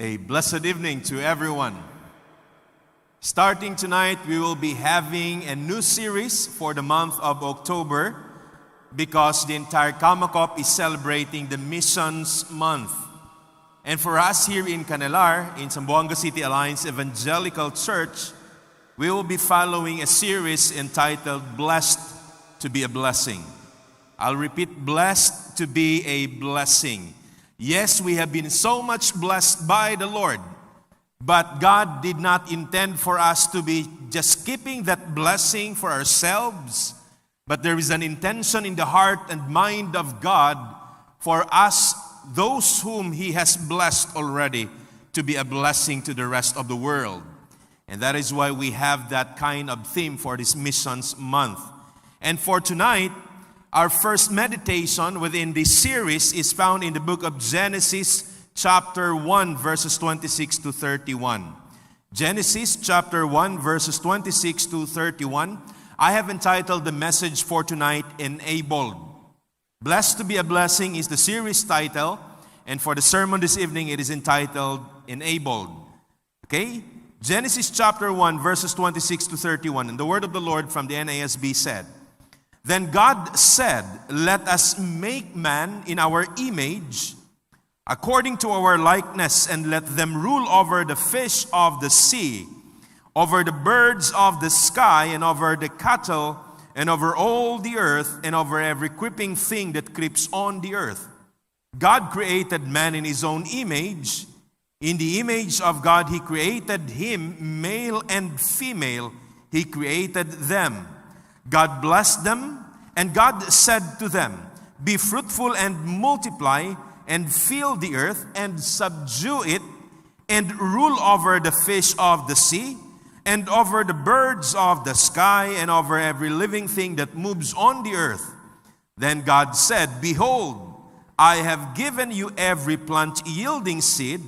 A blessed evening to everyone. Starting tonight, we will be having a new series for the month of October because the entire Kamakop is celebrating the Missions Month. And for us here in Canelar, in Zamboanga City Alliance Evangelical Church, we will be following a series entitled Blessed to be a Blessing. I'll repeat, blessed to be a blessing. Yes, we have been so much blessed by the Lord, but God did not intend for us to be just keeping that blessing for ourselves, but there is an intention in the heart and mind of God for us, those whom He has blessed already, to be a blessing to the rest of the world. And that is why we have that kind of theme for this Missions Month. And for tonight, our first meditation within this series is found in the book of Genesis, chapter 1, verses 26 to 31. Genesis, chapter 1, verses 26 to 31. I have entitled the message for tonight, Enabled. Blessed to be a Blessing is the series title, and for the sermon this evening, it is entitled, Enabled. Okay? Genesis, chapter 1, verses 26 to 31. And the word of the Lord from the NASB said, Then God said, Let us make man in our image, according to our likeness, and let them rule over the fish of the sea, over the birds of the sky, and over the cattle, and over all the earth, and over every creeping thing that creeps on the earth. God created man in His own image. In the image of God He created him, male and female, He created them. God blessed them, and God said to them, Be fruitful and multiply, and fill the earth, and subdue it, and rule over the fish of the sea, and over the birds of the sky, and over every living thing that moves on the earth. Then God said, Behold, I have given you every plant yielding seed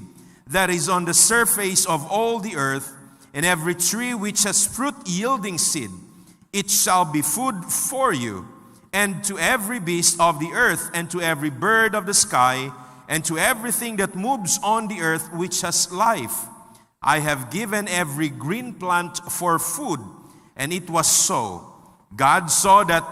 that is on the surface of all the earth, and every tree which has fruit yielding seed. It shall be food for you, and to every beast of the earth, and to every bird of the sky, and to everything that moves on the earth which has life. I have given every green plant for food. And it was so. God saw that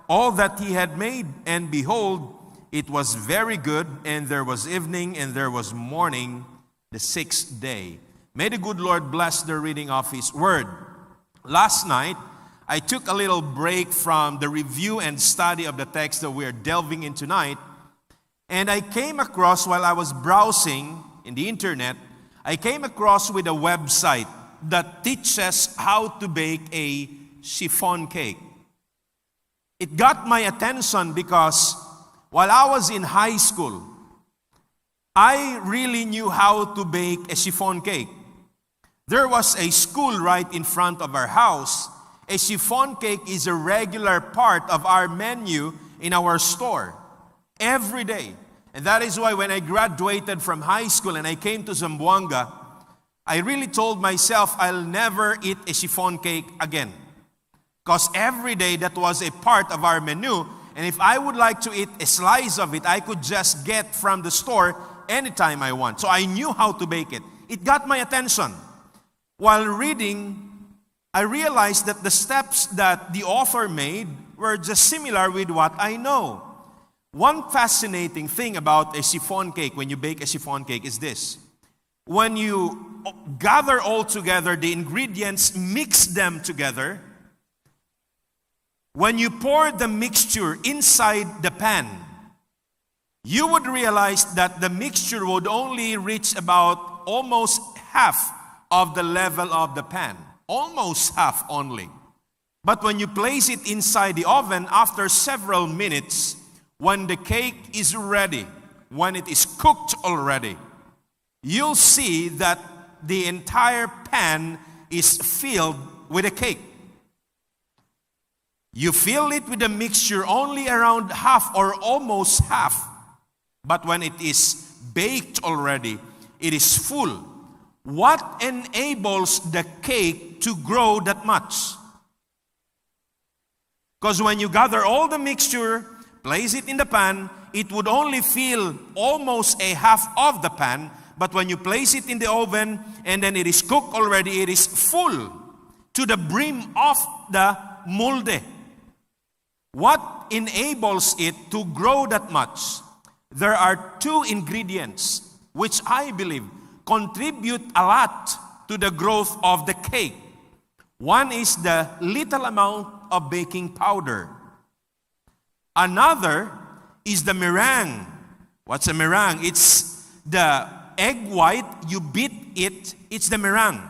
all that He had made, and behold, it was very good, and there was evening, and there was morning, the sixth day. May the good Lord bless the reading of His word. Last night, I took a little break from the review and study of the text that we are delving in tonight. And I came across, while I was browsing in the internet, I came across with a website that teaches how to bake a chiffon cake. It got my attention because while I was in high school, I really knew how to bake a chiffon cake. There was a school right in front of our house. A chiffon cake is a regular part of our menu in our store every day. And that is why when I graduated from high school and I came to Zamboanga, I really told myself I'll never eat a chiffon cake again. Because every day that was a part of our menu, and if I would like to eat a slice of it, I could just get from the store anytime I want. So I knew how to bake it. It got my attention. While reading, I realized that the steps that the author made were just similar with what I know. One fascinating thing about a chiffon cake, when you bake a chiffon cake, is this. When you gather all together the ingredients, mix them together, when you pour the mixture inside the pan, you would realize that the mixture would only reach about almost half of the level of the pan. Almost half only. But when you place it inside the oven, after several minutes, when the cake is ready, when it is cooked already, you'll see that the entire pan is filled with a cake. You fill it with a mixture only around half or almost half. But when it is baked already, it is full. What enables the cake to grow that much? Because when you gather all the mixture, place it in the pan, it would only fill almost a half of the pan, But when you place it in the oven and then it is cooked already, it is full to the brim of the molde. What enables it to grow that much? There are two ingredients which I believe contribute a lot to the growth of the cake. One is the little amount of baking powder. Another is the meringue. What's a meringue? It's the egg white, you beat it, it's the meringue.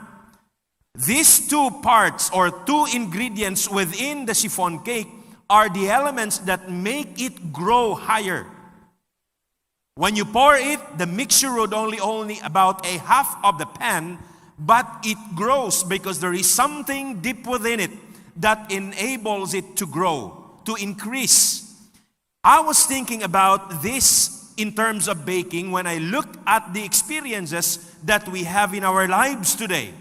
These two parts or two ingredients within the chiffon cake are the elements that make it grow higher. When you pour it, the mixture would only about a half of the pan, but it grows because there is something deep within it that enables it to grow, to increase. I was thinking about this in terms of baking when I look at the experiences that we have in our lives today.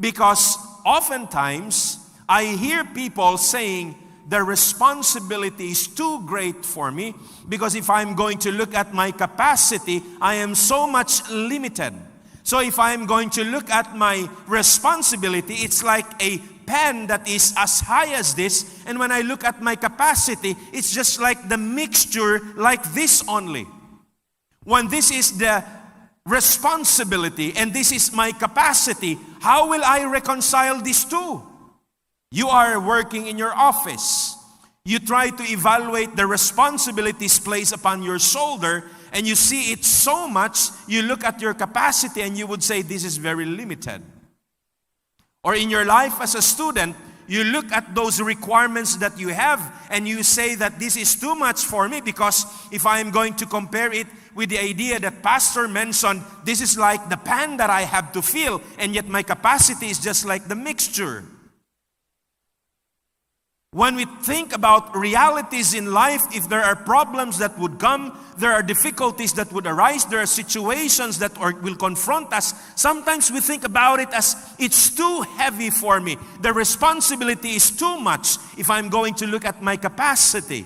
Because oftentimes, I hear people saying, the responsibility is too great for me because if I'm going to look at my capacity, I am so much limited. So if I'm going to look at my responsibility, it's like a pan that is as high as this, and when I look at my capacity, it's just like the mixture like this only. When this is the responsibility and this is my capacity, how will I reconcile these two? You are working in your office. You try to evaluate the responsibilities placed upon your shoulder, and you see it so much, you look at your capacity and you would say, this is very limited. Or in your life as a student, you look at those requirements that you have and you say that this is too much for me because if I am going to compare it with the idea that Pastor mentioned, this is like the pan that I have to fill, and yet my capacity is just like the mixture. When we think about realities in life, if there are problems that would come, there are difficulties that would arise, there are situations that will confront us, sometimes we think about it as, it's too heavy for me. The responsibility is too much if I'm going to look at my capacity.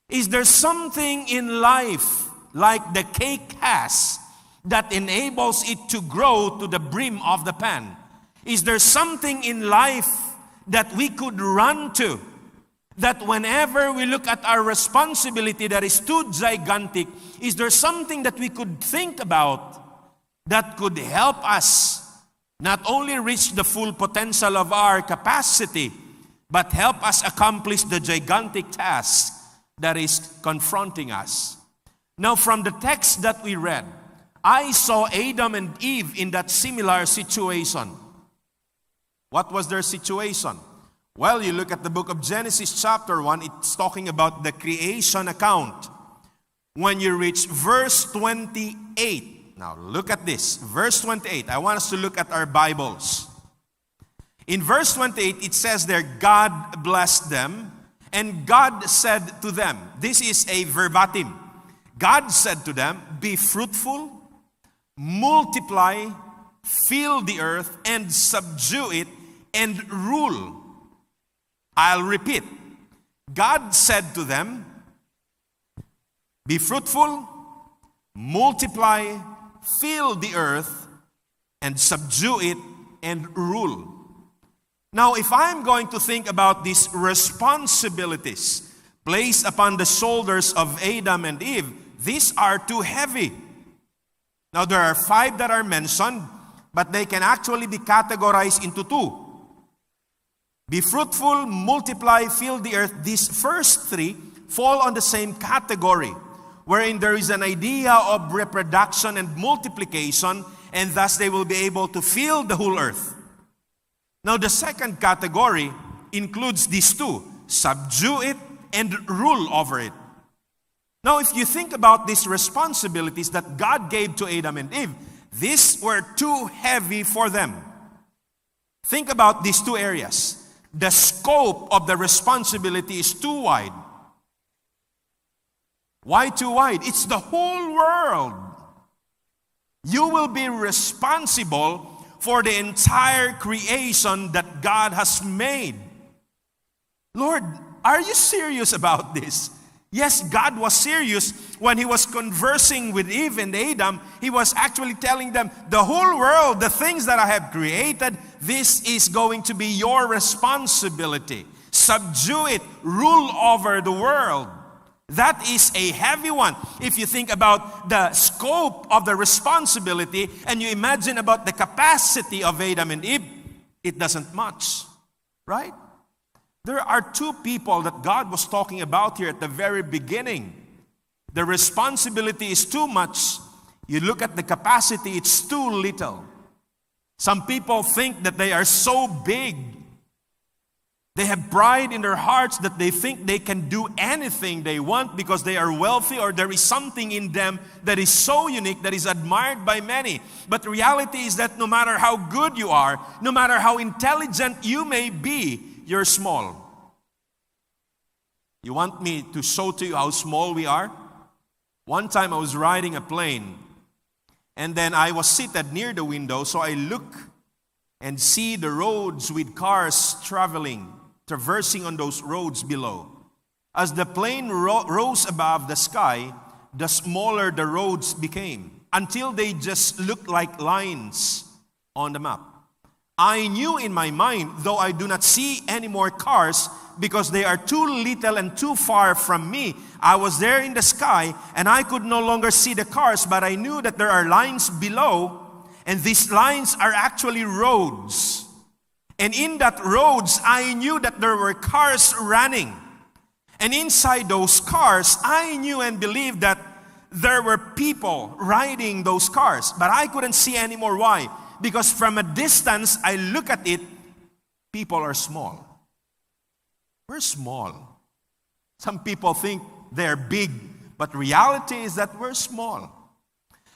Is there something in life, like the cake has, that enables it to grow to the brim of the pan? Is there something in life that we could run to, that whenever we look at our responsibility that is too gigantic, is there something that we could think about that could help us not only reach the full potential of our capacity, but help us accomplish the gigantic task that is confronting us? Now, from the text that we read, I saw Adam and Eve in that similar situation. What was their situation? Well, you look at the book of Genesis chapter 1, it's talking about the creation account. When you reach verse 28, now look at this, verse 28. I want us to look at our Bibles. In verse 28, it says there, God blessed them, and God said to them, this is a verbatim. God said to them, be fruitful, multiply, fill the earth, and subdue it, and rule. I'll repeat. God said to them, be fruitful, multiply, fill the earth, and subdue it, and rule. Now, if I'm going to think about these responsibilities placed upon the shoulders of Adam and Eve, these are too heavy. Now, there are 5 that are mentioned, but they can actually be categorized into 2. Be fruitful, multiply, fill the earth. These first 3 fall on the same category, wherein there is an idea of reproduction and multiplication, and thus they will be able to fill the whole earth. Now, the second category includes these 2, subdue it and rule over it. Now, if you think about these responsibilities that God gave to Adam and Eve, these were too heavy for them. Think about these 2 areas. The scope of the responsibility is too wide. Why too wide? It's the whole world. You will be responsible for the entire creation that God has made. Lord, are you serious about this? Yes, God was serious when He was conversing with Eve and Adam. He was actually telling them, the whole world, the things that I have created, this is going to be your responsibility. Subdue it, rule over the world. That is a heavy one. If you think about the scope of the responsibility and you imagine about the capacity of Adam and Eve, it doesn't match, right? There are two people that God was talking about here at the very beginning. The responsibility is too much. You look at the capacity, it's too little. Some people think that they are so big. They have pride in their hearts that they think they can do anything they want because they are wealthy, or there is something in them that is so unique, that is admired by many. But the reality is that no matter how good you are, no matter how intelligent you may be, you're small. You want me to show to you how small we are? One time I was riding a plane, and then I was seated near the window, so I look and see the roads with cars traversing on those roads below. As the plane rose above the sky, the smaller the roads became, until they just looked like lines on the map. I knew in my mind, though I do not see any more cars because they are too little and too far from me. I was there in the sky and I could no longer see the cars, but I knew that there are lines below, and these lines are actually roads. And in that roads, I knew that there were cars running. And inside those cars, I knew and believed that there were people riding those cars. But I couldn't see anymore. Why? Because from a distance, I look at it, people are small. We're small. Some people think they're big, but reality is that we're small.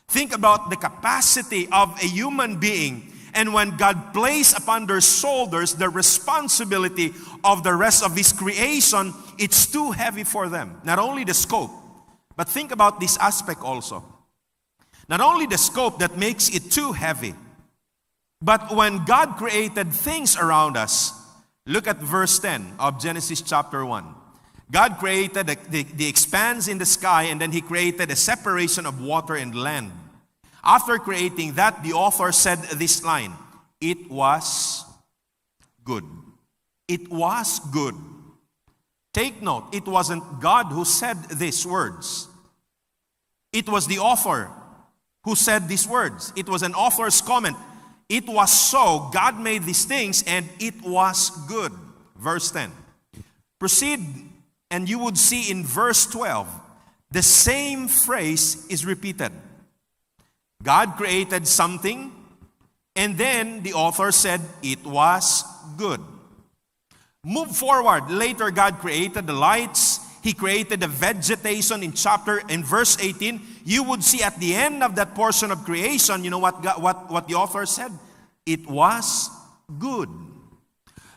Think about the capacity of a human being, and when God placed upon their shoulders the responsibility of the rest of His creation, it's too heavy for them. Not only the scope, but think about this aspect also. Not only the scope that makes it too heavy, but when God created things around us, look at verse 10 of Genesis chapter 1. God created the expanse in the sky, and then He created a separation of water and land. After creating that, the author said this line, "It was good." It was good. Take note, it wasn't God who said these words. It was the author who said these words. It was an author's comment. It was so. God made these things and it was good. Verse 10. Proceed and you would see in verse 12, the same phrase is repeated. God created something, and then the author said, it was good. Move forward. Later, God created the lights. He created the vegetation in verse 18. You would see at the end of that portion of creation, you know what the author said? It was good.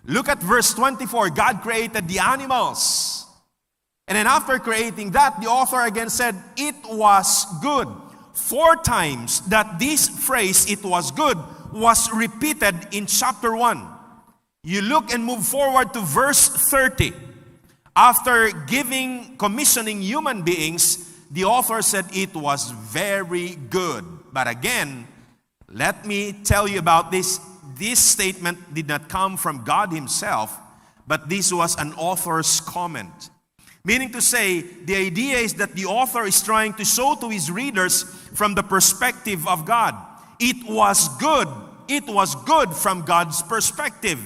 Look at verse 24. God created the animals. And then after creating that, the author again said, it was good. 4 times that this phrase, it was good, was repeated in chapter 1. You look and move forward to verse 30. After commissioning human beings, the author said it was very good. But again, let me tell you about this. This statement did not come from God Himself, but this was an author's comment. Meaning to say, the idea is that the author is trying to show to his readers from the perspective of God. It was good. It was good from God's perspective.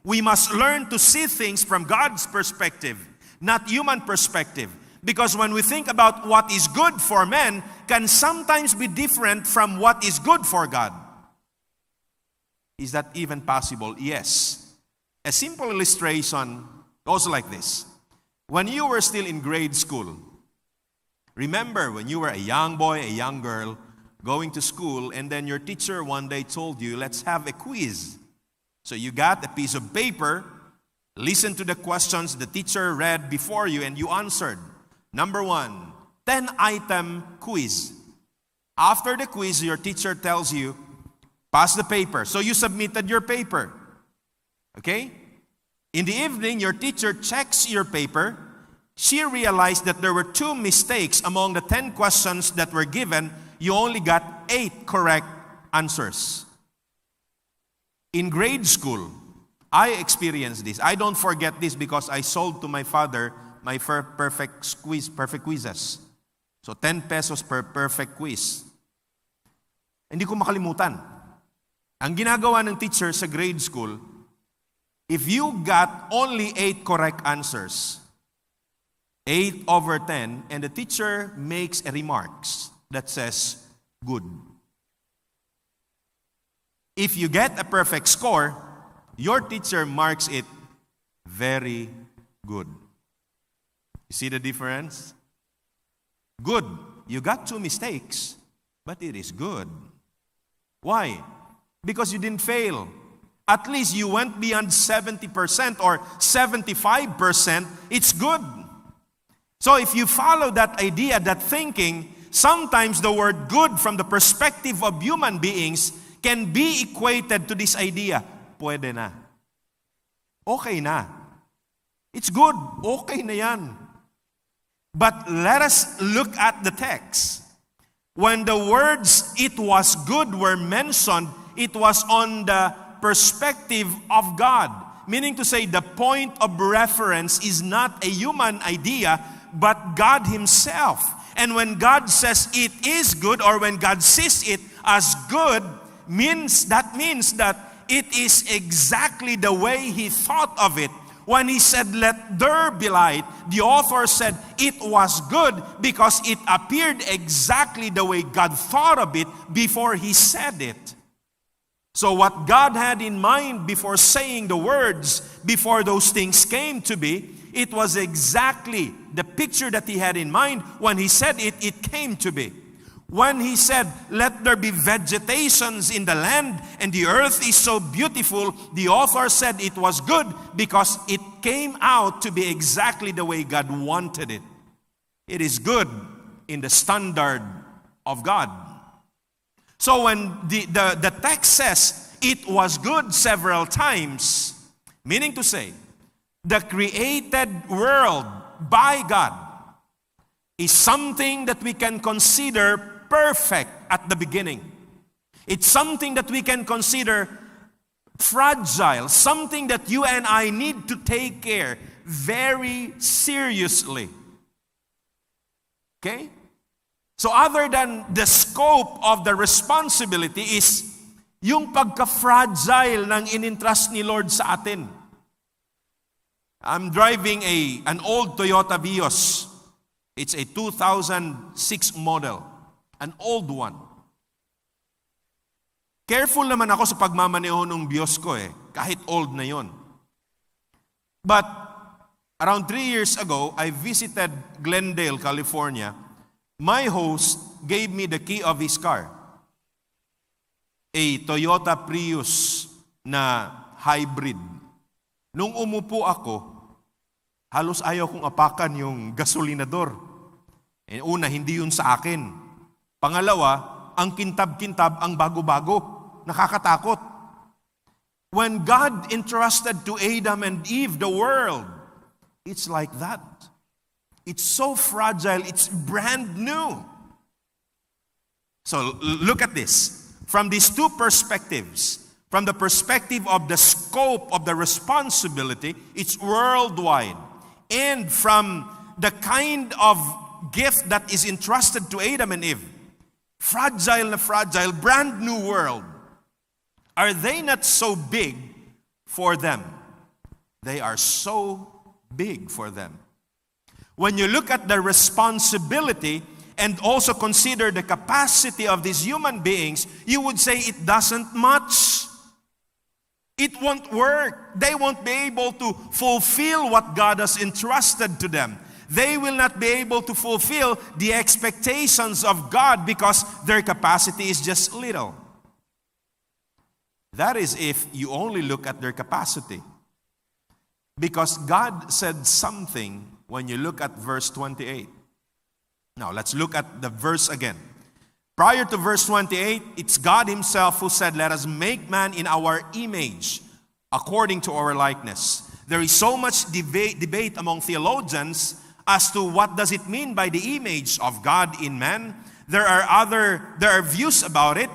We must learn to see things from God's perspective, not human perspective. Because when we think about what is good for men, can sometimes be different from what is good for God. Is that even possible? Yes. A simple illustration goes like this. When you were still in grade school, remember when you were a young boy, a young girl, going to school, and then your teacher one day told you, let's have a quiz. So you got a piece of paper, listened to the questions the teacher read before you, and you answered. Number 1, 10-item quiz. After the quiz, your teacher tells you, pass the paper. So you submitted your paper. Okay? In the evening, your teacher checks your paper, she realized that there were 2 mistakes among the 10 questions that were given. You only got 8 correct answers. In grade school, I experienced this. I don't forget this because I sold to my father my perfect quizzes. So 10 pesos per perfect quiz. Hindi ko makalimutan. Ang ginagawa ng teacher sa grade school, if you got only 8 correct answers, 8 over 10, and the teacher makes a remarks that says, good. If you get a perfect score, your teacher marks it very good. You see the difference? Good. You got 2 mistakes, but it is good. Why? Because you didn't fail. At least you went beyond 70% or 75%. It's good. So if you follow that idea, that thinking, sometimes the word good from the perspective of human beings can be equated to this idea. Pwede na. Okay na. It's good. Okay na yan. But let us look at the text. When the words, it was good, were mentioned, it was on the perspective of God. Meaning to say, the point of reference is not a human idea, but God Himself. And when God says it is good, or when God sees it as good, means that it is exactly the way He thought of it. When He said, let there be light, the author said it was good because it appeared exactly the way God thought of it before He said it. So what God had in mind before saying the words, before those things came to be, it was exactly the picture that He had in mind. When He said it, it came to be. When He said, let there be vegetations in the land, and the earth is so beautiful, the author said it was good because it came out to be exactly the way God wanted it. It is good in the standard of God. So when the text says it was good several times, meaning to say, the created world by God is something that we can consider perfect at the beginning. It's something that we can consider fragile, something that you and I need to take care very seriously. Okay? So other than the scope of the responsibility is yung pagka-fragile ng in-entrust ni Lord sa atin. I'm driving an old Toyota Vios. It's a 2006 model. An old one. Careful naman ako sa pagmamaneho ng Vios ko kahit old na yon. But around 3 years ago, I visited Glendale, California. My host gave me the key of his car. A Toyota Prius na hybrid. Nung umupo ako, halos ayaw kong apakan yung gasolinador. Una, hindi yun sa akin. Pangalawa, ang kintab-kintab, ang bago-bago. Nakakatakot. When God entrusted to Adam and Eve the world, it's like that. It's so fragile, it's brand new. So look at this. From these 2 perspectives, from the perspective of the scope of the responsibility, it's worldwide. And from the kind of gift that is entrusted to Adam and Eve, fragile, brand new world. Are they not so big for them? They are so big for them. When you look at the responsibility and also consider the capacity of these human beings, you would say it doesn't much. It won't work. They won't be able to fulfill what God has entrusted to them. They will not be able to fulfill the expectations of God because their capacity is just little. That is if you only look at their capacity. Because God said something when you look at verse 28. Now, let's look at the verse again. Prior to verse 28, it's God Himself who said, let us make man in our image, according to our likeness. There is so much debate among theologians as to what does it mean by the image of God in man. There are views about it.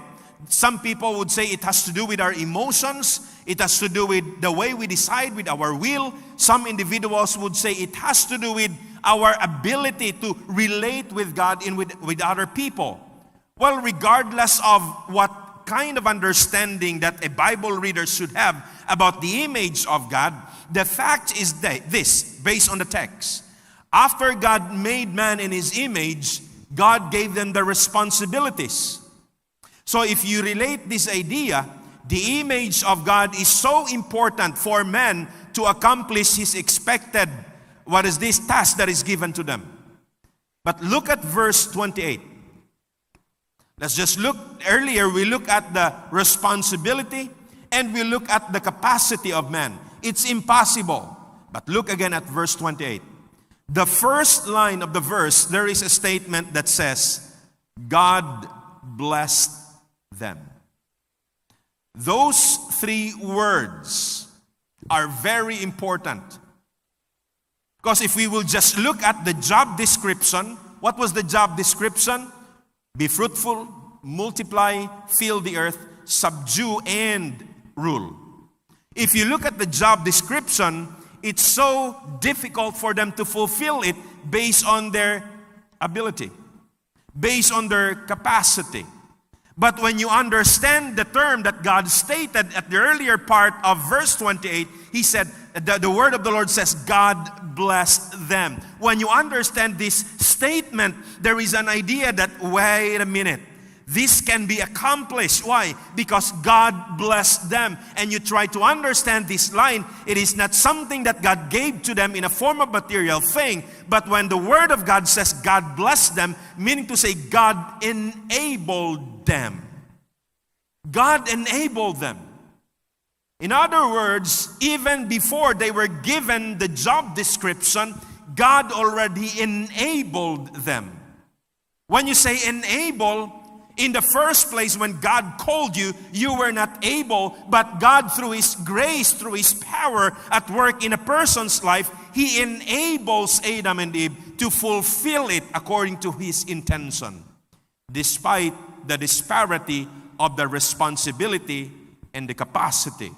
Some people would say it has to do with our emotions. It has to do with the way we decide with our will. Some individuals would say it has to do with our ability to relate with God and with other people. Well, regardless of what kind of understanding that a Bible reader should have about the image of God, the fact is this, based on the text. After God made man in His image, God gave them the responsibilities. So if you relate this idea, the image of God is so important for man to accomplish his expected, task that is given to them. But look at verse 28. Let's just look, earlier we look at the responsibility and we look at the capacity of man. It's impossible. But look again at verse 28. The first line of the verse, there is a statement that says, God blessed them. Those three words are very important. Because if we will just look at the job description, what was the job description? Be fruitful, multiply, fill the earth, subdue, and rule. If you look at the job description, it's so difficult for them to fulfill it based on their ability, based on their capacity. But when you understand the term that God stated at the earlier part of verse 28, He said, the word of the Lord says, God blessed them. When you understand this statement, there is an idea that, wait a minute, this can be accomplished. Why? Because God blessed them. And you try to understand this line, it is not something that God gave to them in a form of material thing, but when the word of God says God blessed them, meaning to say God enabled them. God enabled them. In other words, even before they were given the job description, God already enabled them. When you say enable, in the first place, when God called you, you were not able, but God, through His grace, through His power at work in a person's life, He enables Adam and Eve to fulfill it according to His intention, despite the disparity of the responsibility and the capacity.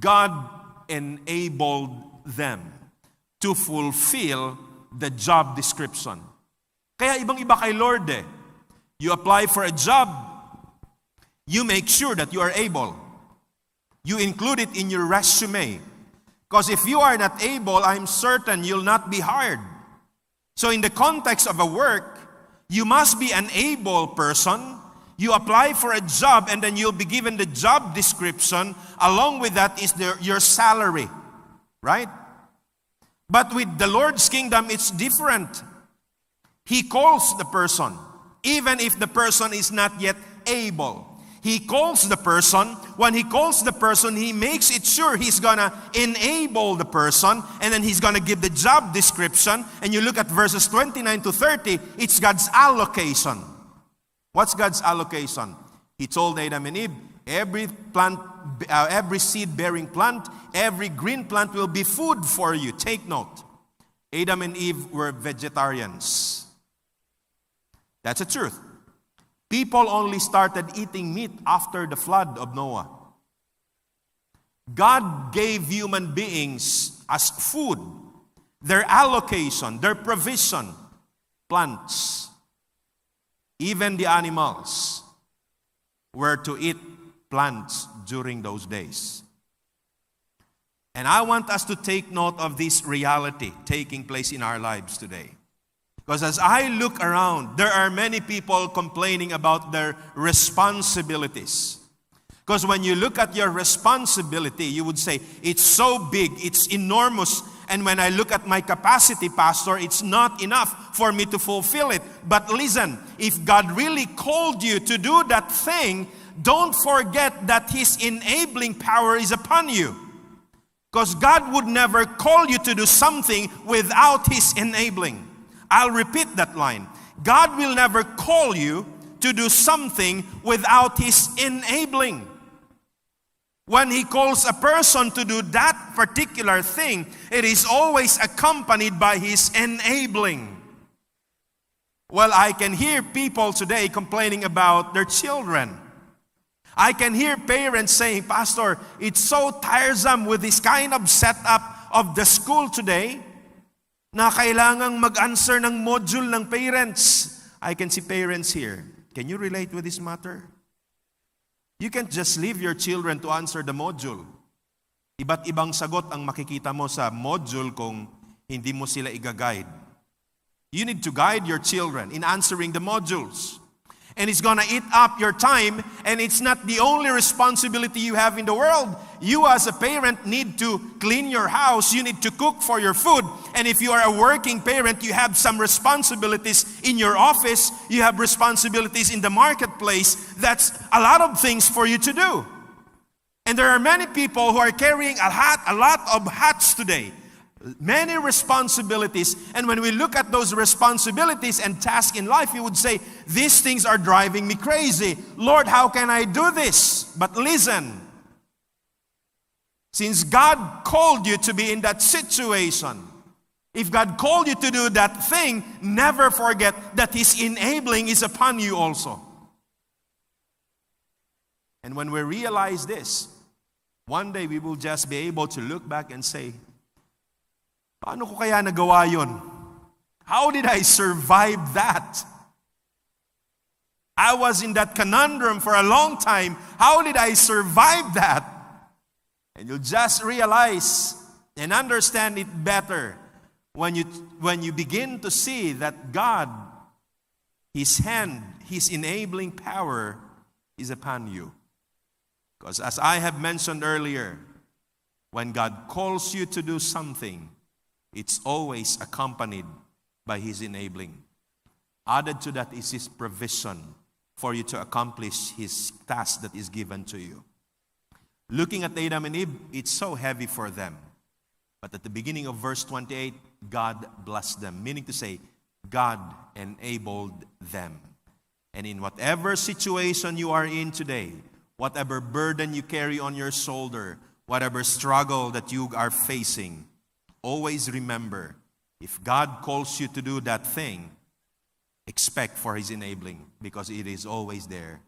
God enabled them to fulfill the job description. Kaya ibang-iba kay Lord eh. You apply for a job, you make sure that you are able. You include it in your resume. Because if you are not able, I'm certain you'll not be hired. So in the context of a work, you must be an able person. You apply for a job and then you'll be given the job description. Along with that is your salary. Right? But with the Lord's kingdom, it's different. He calls the person, even if the person is not yet able. He calls the person. When He calls the person, He makes it sure He's gonna enable the person, and then He's gonna give the job description. And you look at verses 29 to 30, it's God's allocation. What's God's allocation? He told Adam and Eve, every plant, every seed-bearing plant, every green plant will be food for you. Take note. Adam and Eve were vegetarians. That's the truth. People only started eating meat after the flood of Noah. God gave human beings as food, their allocation, their provision, plants. Even the animals were to eat plants during those days. And I want us to take note of this reality taking place in our lives today. Because as I look around, there are many people complaining about their responsibilities. Because when you look at your responsibility, you would say, it's so big, it's enormous. And when I look at my capacity, Pastor, it's not enough for me to fulfill it. But listen, if God really called you to do that thing, don't forget that His enabling power is upon you. Because God would never call you to do something without His enabling. I'll repeat that line. God will never call you to do something without His enabling. When He calls a person to do that particular thing, it is always accompanied by His enabling. Well, I can hear people today complaining about their children. I can hear parents saying, Pastor, it's so tiresome with this kind of setup of the school today na kailangang mag-answer ng module ng parents. I can see parents here. Can you relate with this matter? You can't just leave your children to answer the module. Iba't ibang sagot ang makikita mo sa module kung hindi mo sila i-guide. You need to guide your children in answering the modules. And it's gonna eat up your time, and it's not the only responsibility you have in the world. You as a parent need to clean your house, you need to cook for your food, and if you are a working parent, you have some responsibilities in your office, you have responsibilities in the marketplace. That's a lot of things for you to do. And there are many people who are carrying a lot of hats today. Many responsibilities, and when we look at those responsibilities and tasks in life, you would say, these things are driving me crazy. Lord, how can I do this? But listen, since God called you to be in that situation, if God called you to do that thing, never forget that His enabling is upon you also. And when we realize this, one day we will just be able to look back and say, paano ko kaya nagawa yun? How did I survive that? I was in that conundrum for a long time. How did I survive that? And you'll just realize and understand it better when you begin to see that God, His hand, His enabling power is upon you. Because as I have mentioned earlier, when God calls you to do something, it's always accompanied by His enabling. Added to that is His provision for you to accomplish His task that is given to you. Looking at Adam and Eve, it's so heavy for them. But at the beginning of verse 28, God blessed them, meaning to say, God enabled them. And in whatever situation you are in today, whatever burden you carry on your shoulder, whatever struggle that you are facing, always remember, if God calls you to do that thing, expect for His enabling, because it is always there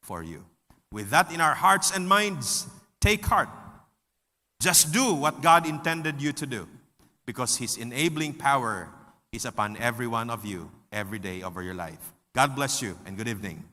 for you. With that in our hearts and minds, take heart. Just do what God intended you to do, because His enabling power is upon every one of you every day of your life. God bless you and good evening.